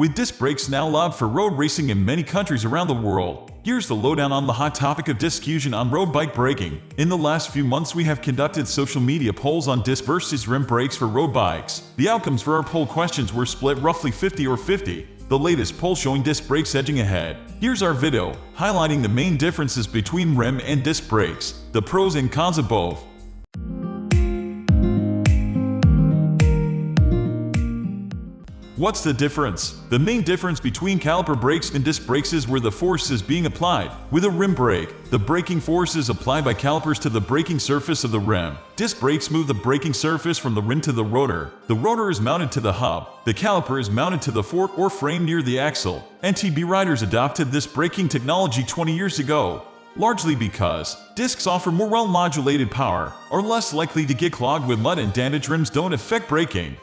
With disc brakes now allowed for road racing in many countries around the world, here's the lowdown on the hot topic of disc-usion on road bike braking. In the last few months we have conducted social media polls on disc versus rim brakes for road bikes. The outcomes for our poll questions were split roughly 50 or 50. The latest poll showing disc brakes edging ahead. Here's our video, highlighting the main differences between rim and disc brakes, the pros and cons of both. What's the difference? The main difference between caliper brakes and disc brakes is where the force is being applied. With a rim brake, the braking force is applied by calipers to the braking surface of the rim. Disc brakes move the braking surface from the rim to the rotor. The rotor is mounted to the hub. The caliper is mounted to the fork or frame near the axle. NTB riders adopted this braking technology 20 years ago, largely because discs offer more well-modulated power, are less likely to get clogged with mud, and damaged rims don't affect braking.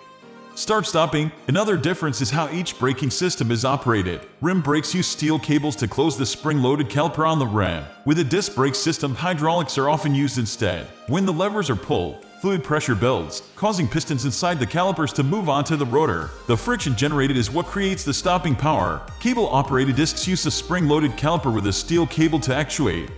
Start-stopping. Another difference is how each braking system is operated. Rim brakes use steel cables to close the spring-loaded caliper on the rim. With a disc brake system, hydraulics are often used instead. When the levers are pulled, fluid pressure builds, causing pistons inside the calipers to move onto the rotor. The friction generated is what creates the stopping power. Cable-operated discs use a spring-loaded caliper with a steel cable to actuate.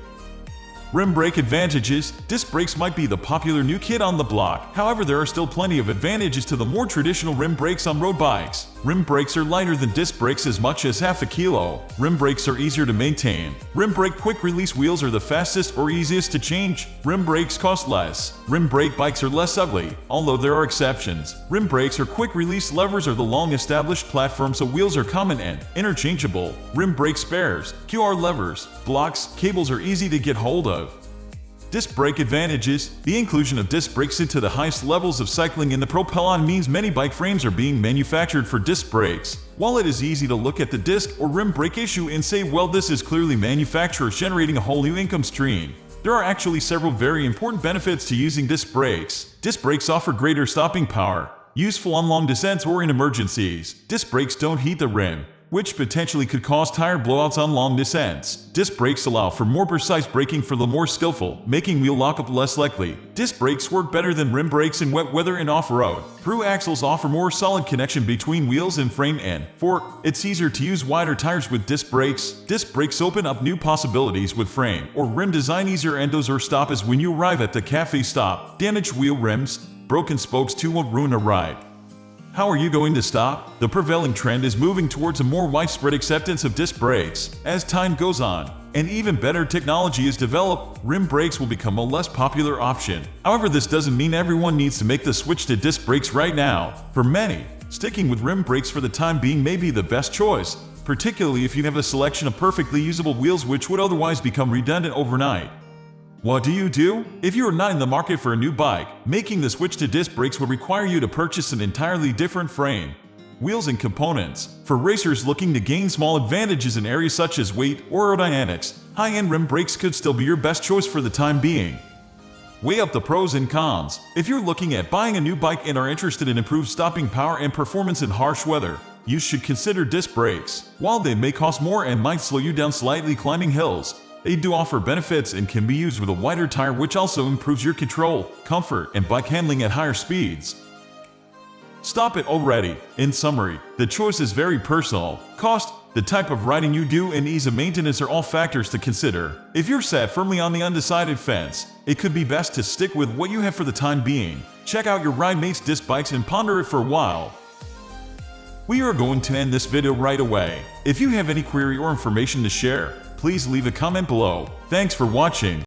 Rim brake advantages. Disc brakes might be the popular new kid on the block. However, there are still plenty of advantages to the more traditional rim brakes on road bikes. Rim brakes are lighter than disc brakes as much as half a kilo. Rim brakes are easier to maintain. Rim brake quick-release wheels are the fastest or easiest to change. Rim brakes cost less. Rim brake bikes are less ugly, although there are exceptions. Rim brakes or quick-release levers are the long-established platform, so wheels are common and interchangeable. Rim brake spares, QR levers, blocks, cables are easy to get hold of. Disc brake advantages. The inclusion of disc brakes into the highest levels of cycling in the Pro Peloton means many bike frames are being manufactured for disc brakes. While it is easy to look at the disc or rim brake issue and say, well, this is clearly manufacturers generating a whole new income stream, there are actually several very important benefits to using disc brakes. Disc brakes offer greater stopping power, useful on long descents or in emergencies. Disc brakes don't heat the rim, which potentially could cause tire blowouts on long descents. Disc brakes allow for more precise braking for the more skillful, making wheel lockup less likely. Disc brakes work better than rim brakes in wet weather and off-road. Through axles offer more solid connection between wheels and frame and fork. It's easier to use wider tires with disc brakes. Disc brakes open up new possibilities with frame or rim design. Easier endos or stop is when you arrive at the cafe stop. Damaged wheel rims, broken spokes too won't ruin a ride. How are you going to stop? The prevailing trend is moving towards a more widespread acceptance of disc brakes. As time goes on, and even better technology is developed, rim brakes will become a less popular option. However, this doesn't mean everyone needs to make the switch to disc brakes right now. For many, sticking with rim brakes for the time being may be the best choice, particularly if you have a selection of perfectly usable wheels which would otherwise become redundant overnight. What do you do? If you are not in the market for a new bike, making the switch to disc brakes will require you to purchase an entirely different frame, wheels and components. For racers looking to gain small advantages in areas such as weight or aerodynamics, high-end rim brakes could still be your best choice for the time being. Weigh up the pros and cons. If you're looking at buying a new bike and are interested in improved stopping power and performance in harsh weather, you should consider disc brakes. While they may cost more and might slow you down slightly climbing hills, they do offer benefits and can be used with a wider tire, which also improves your control, comfort, and bike handling at higher speeds. Stop it already. In summary, the choice is very personal. Cost, the type of riding you do, and ease of maintenance are all factors to consider. If you're sat firmly on the undecided fence, it could be best to stick with what you have for the time being. Check out your ride mate's disc bikes and ponder it for a while. We are going to end this video right away. If you have any query or information to share, please leave a comment below. Thanks for watching.